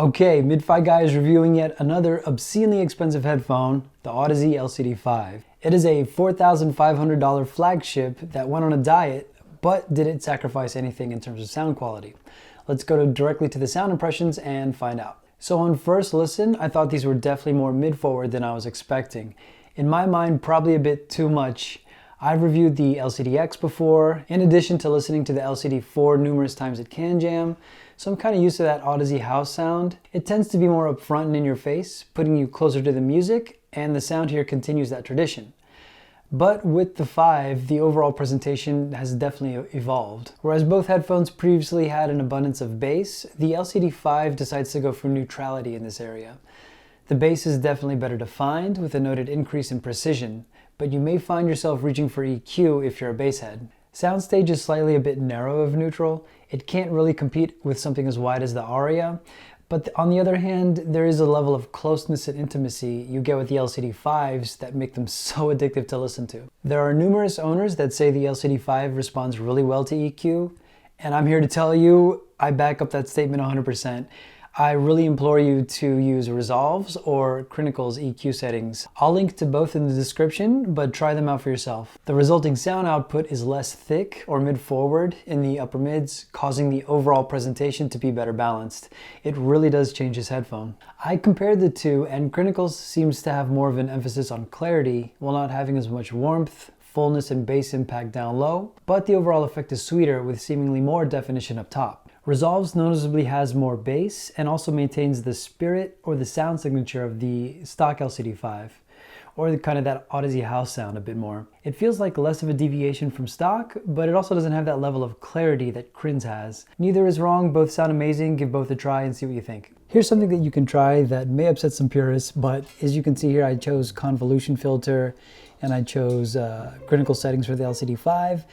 Okay, Mid-Fi Guy is reviewing yet another obscenely expensive headphone, the Audeze LCD-5. It is a $4,500 flagship that went on a diet, but didn't sacrifice anything in terms of sound quality. Let's go directly to the sound impressions and find out. So on first listen, I thought these were definitely more mid-forward than I was expecting. In my mind, probably a bit too much. I've reviewed the LCD-X before, in addition to listening to the LCD-4 numerous times at CanJam, so I'm kind of used to that Audeze house sound. It tends to be more upfront and in your face, putting you closer to the music, and the sound here continues that tradition. But with the 5, the overall presentation has definitely evolved. Whereas both headphones previously had an abundance of bass, the LCD-5 decides to go for neutrality in this area. The bass is definitely better defined, with a noted increase in precision, but you may find yourself reaching for EQ if you're a bass head. Soundstage is slightly a bit narrow of neutral. It can't really compete with something as wide as the Aria, but on the other hand, there is a level of closeness and intimacy you get with the LCD-5s that make them so addictive to listen to. There are numerous owners that say the LCD-5 responds really well to EQ, and I'm here to tell you, I back up that statement 100%. I really implore you to use Resolve's or Critical's EQ settings. I'll link to both in the description, but try them out for yourself. The resulting sound output is less thick or mid-forward in the upper mids, causing the overall presentation to be better balanced. It really does change this headphone. I compared the two, and Critical's seems to have more of an emphasis on clarity while not having as much warmth, fullness, and bass impact down low, but the overall effect is sweeter with seemingly more definition up top. Resolve's noticeably has more bass and also maintains the spirit or the sound signature of the stock LCD-5, or kind of that Audeze house sound a bit more. It feels like less of a deviation from stock, but it also doesn't have that level of clarity that Crins has. Neither is wrong, both sound amazing, give both a try and see what you think. Here's something that you can try that may upset some purists, but as you can see here, I chose convolution filter and I chose critical settings for the LCD-5.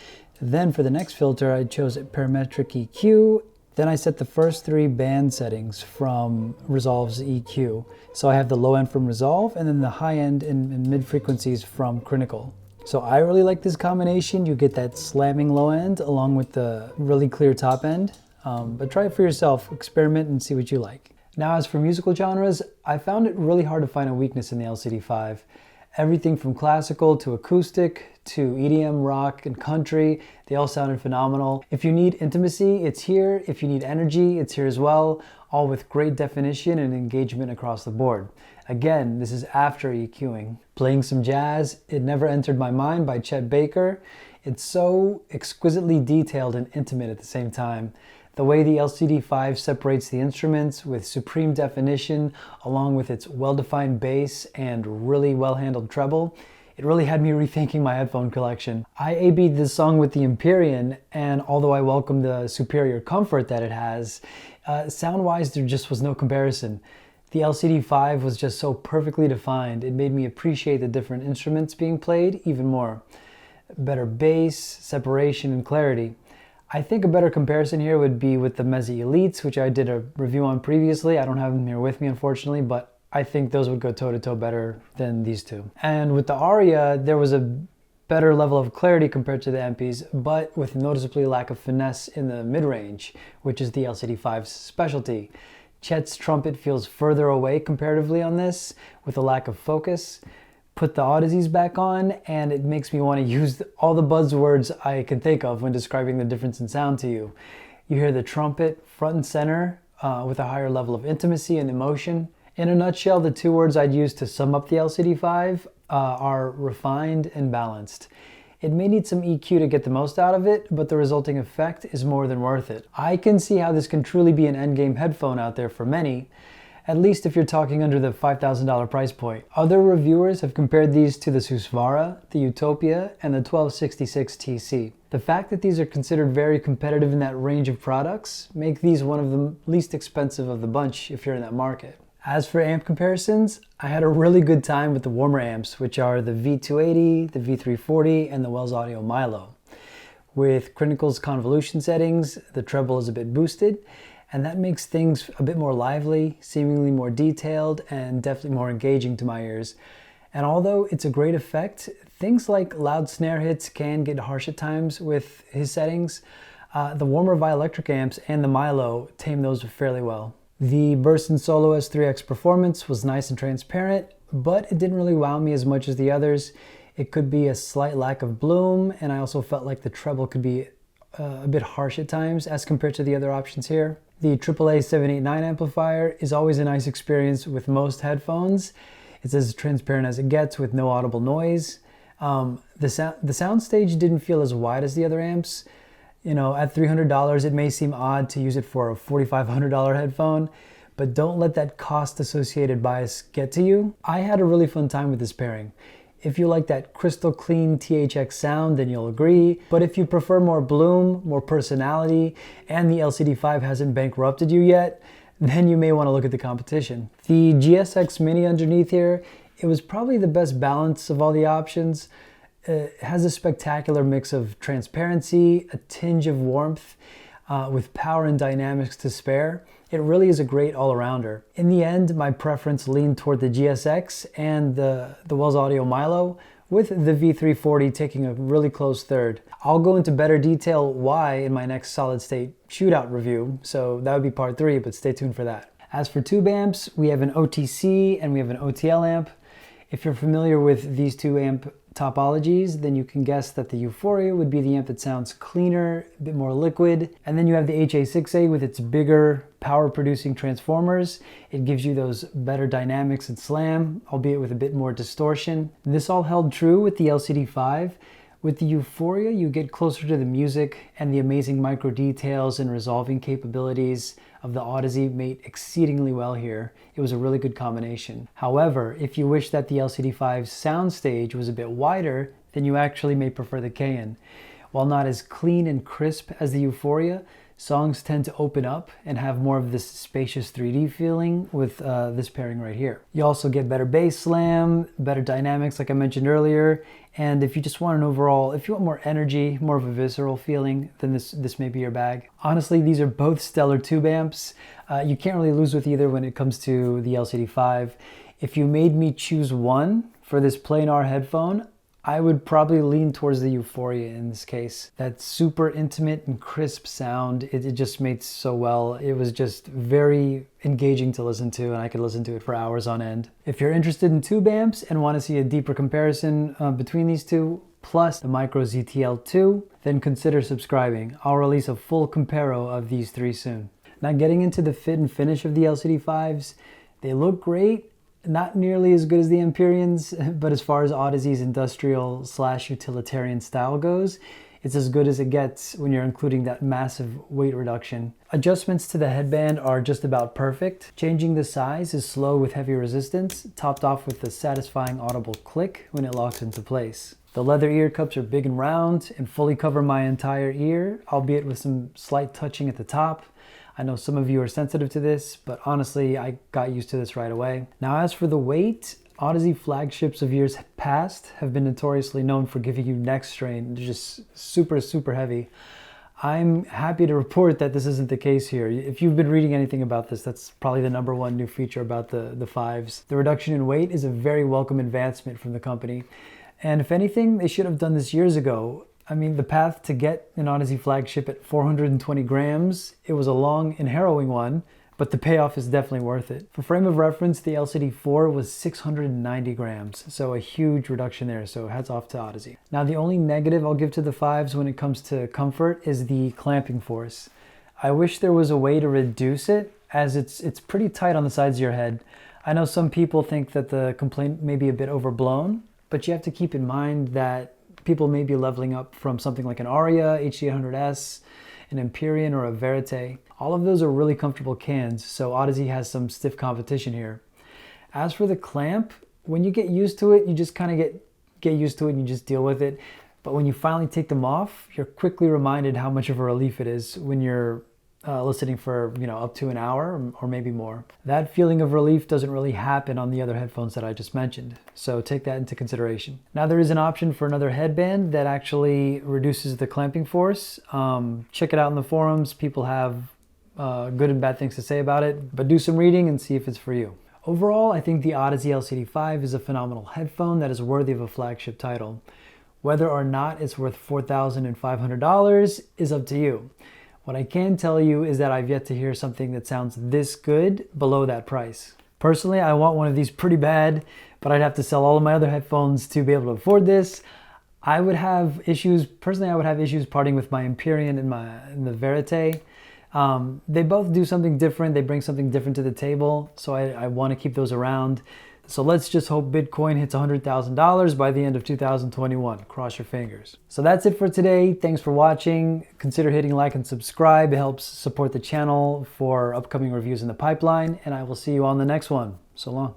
Then for the next filter, I chose parametric EQ. Then I set the first 3 band settings from Resolve's EQ. So I have the low end from Resolve and then the high end and mid frequencies from Critical. So I really like this combination. You get that slamming low end along with the really clear top end. But try it for yourself, experiment and see what you like. Now as for musical genres, I found it really hard to find a weakness in the LCD-5. Everything from classical to acoustic to EDM, rock, and country, they all sounded phenomenal. If you need intimacy, it's here. If you need energy, it's here as well, all with great definition and engagement across the board. Again, this is after EQing. Playing some jazz, It Never Entered My Mind by Chet Baker. It's so exquisitely detailed and intimate at the same time. The way the LCD-5 separates the instruments with supreme definition, along with its well-defined bass and really well-handled treble, it really had me rethinking my headphone collection. I A/B'd this song with the Empyrean, and although I welcome the superior comfort that it has, sound-wise there just was no comparison. The LCD-5 was just so perfectly defined, it made me appreciate the different instruments being played even more. Better bass, separation, and clarity. I think a better comparison here would be with the Mezzi Elites, which I did a review on previously. I don't have them here with me, unfortunately, but I think those would go toe-to-toe better than these two. And with the Aria, there was a better level of clarity compared to the MPs, but with noticeably lack of finesse in the mid-range, which is the LCD-5's specialty. Chet's trumpet feels further away comparatively on this, with a lack of focus. Put the Audeze's back on, and it makes me want to use all the buzzwords I can think of when describing the difference in sound to you. You hear the trumpet front and center with a higher level of intimacy and emotion. In a nutshell, the 2 words I'd use to sum up the LCD-5 are refined and balanced. It may need some EQ to get the most out of it, but the resulting effect is more than worth it. I can see how this can truly be an endgame headphone out there for many, at least if you're talking under the $5,000 price point. Other reviewers have compared these to the Susvara, the Utopia, and the 1266 TC. The fact that these are considered very competitive in that range of products make these one of the least expensive of the bunch if you're in that market. As for amp comparisons, I had a really good time with the warmer amps, which are the V280, the V340, and the Wells Audio Milo. With Critical's convolution settings, the treble is a bit boosted, and that makes things a bit more lively, seemingly more detailed, and definitely more engaging to my ears. And although it's a great effect, things like loud snare hits can get harsh at times with his settings. The warmer Electric amps and the Milo tame those fairly well. The Burst and Solo S3X performance was nice and transparent, but it didn't really wow me as much as the others. It could be a slight lack of bloom, and I also felt like the treble could be a bit harsh at times as compared to the other options here. The AAA 789 amplifier is always a nice experience with most headphones. It's as transparent as it gets with no audible noise. The soundstage didn't feel as wide as the other amps. You know, at $300, it may seem odd to use it for a $4,500 headphone, but don't let that cost-associated bias get to you. I had a really fun time with this pairing. If you like that crystal clean THX sound, then you'll agree. But if you prefer more bloom, more personality, and the LCD-5 hasn't bankrupted you yet, then you may want to look at the competition. The GSX Mini underneath here, it was probably the best balance of all the options. It has a spectacular mix of transparency, a tinge of warmth, with power and dynamics to spare. It really is a great all-arounder. In the end, my preference leaned toward the GSX and the Wells Audio Milo, with the V340 taking a really close third. I'll go into better detail why in my next solid-state shootout review, so that would be part 3, but stay tuned for that. As for tube amps, we have an OTC and we have an OTL amp. If you're familiar with these two amp topologies, then you can guess that the Euphoria would be the amp that sounds cleaner, a bit more liquid. And then you have the HA6A with its bigger power-producing transformers. It gives you those better dynamics and slam, albeit with a bit more distortion. This all held true with the LCD-5. With the Euphoria, you get closer to the music, and the amazing micro details and resolving capabilities of the Audeze mate exceedingly well here. It was a really good combination. However, if you wish that the LCD-5's soundstage was a bit wider, then you actually may prefer the Cayenne. While not as clean and crisp as the Euphoria, songs tend to open up and have more of this spacious 3D feeling with this pairing right here. You also get better bass slam, better dynamics like I mentioned earlier, and if you just want an overall, if you want more energy, more of a visceral feeling, then this may be your bag. Honestly, these are both stellar tube amps. You can't really lose with either when it comes to the LCD-5. If you made me choose one for this planar headphone, I would probably lean towards the Euphoria in this case. That super intimate and crisp sound, it just made so well. It was just very engaging to listen to, and I could listen to it for hours on end. If you're interested in tube amps and want to see a deeper comparison between these two, plus the Micro ZTL2, then consider subscribing. I'll release a full comparo of these three soon. Now getting into the fit and finish of the LCD-5s, they look great. Not nearly as good as the Empyreans, but as far as Audeze's industrial/utilitarian style goes, it's as good as it gets when you're including that massive weight reduction. Adjustments to the headband are just about perfect. Changing the size is slow with heavy resistance, topped off with a satisfying audible click when it locks into place. The leather ear cups are big and round and fully cover my entire ear, albeit with some slight touching at the top. I know some of you are sensitive to this, but honestly, I got used to this right away. Now, as for the weight, Audeze flagships of years past have been notoriously known for giving you neck strain. They're just super, super heavy. I'm happy to report that this isn't the case here. If you've been reading anything about this, that's probably the #1 new feature about the 5s. The reduction in weight is a very welcome advancement from the company. And if anything, they should have done this years ago. I mean, the path to get an Audeze flagship at 420 grams, it was a long and harrowing one, but the payoff is definitely worth it. For frame of reference, the LCD-4 was 690 grams, so a huge reduction there, so hats off to Audeze. Now, the only negative I'll give to the 5s when it comes to comfort is the clamping force. I wish there was a way to reduce it, as it's pretty tight on the sides of your head. I know some people think that the complaint may be a bit overblown, but you have to keep in mind that people may be leveling up from something like an Aria, HD800S, an Empyrean, or a Verite. All of those are really comfortable cans, so Audeze has some stiff competition here. As for the clamp, when you get used to it, you just kind of get used to it and you just deal with it. But when you finally take them off, you're quickly reminded how much of a relief it is when you're listening for up to an hour or maybe more. That feeling of relief doesn't really happen on the other headphones that I just mentioned, so take that into consideration. Now, there is an option for another headband that actually reduces the clamping force. Check it out in the forums. People have good and bad things to say about it, but do some reading and see if it's for you. Overall, I think the Audeze LCD-5 is a phenomenal headphone that is worthy of a flagship title. Whether or not it's worth $4,500 is up to you. What I can tell you is that I've yet to hear something that sounds this good below that price. Personally, I want one of these pretty bad, but I'd have to sell all of my other headphones to be able to afford this. I would have issues parting with my Empyrean and the Verite. They both do something different. They bring something different to the table. So I want to keep those around. So let's just hope Bitcoin hits $100,000 by the end of 2021. Cross your fingers. So that's it for today. Thanks for watching. Consider hitting like and subscribe. It helps support the channel for upcoming reviews in the pipeline. And I will see you on the next one. So long.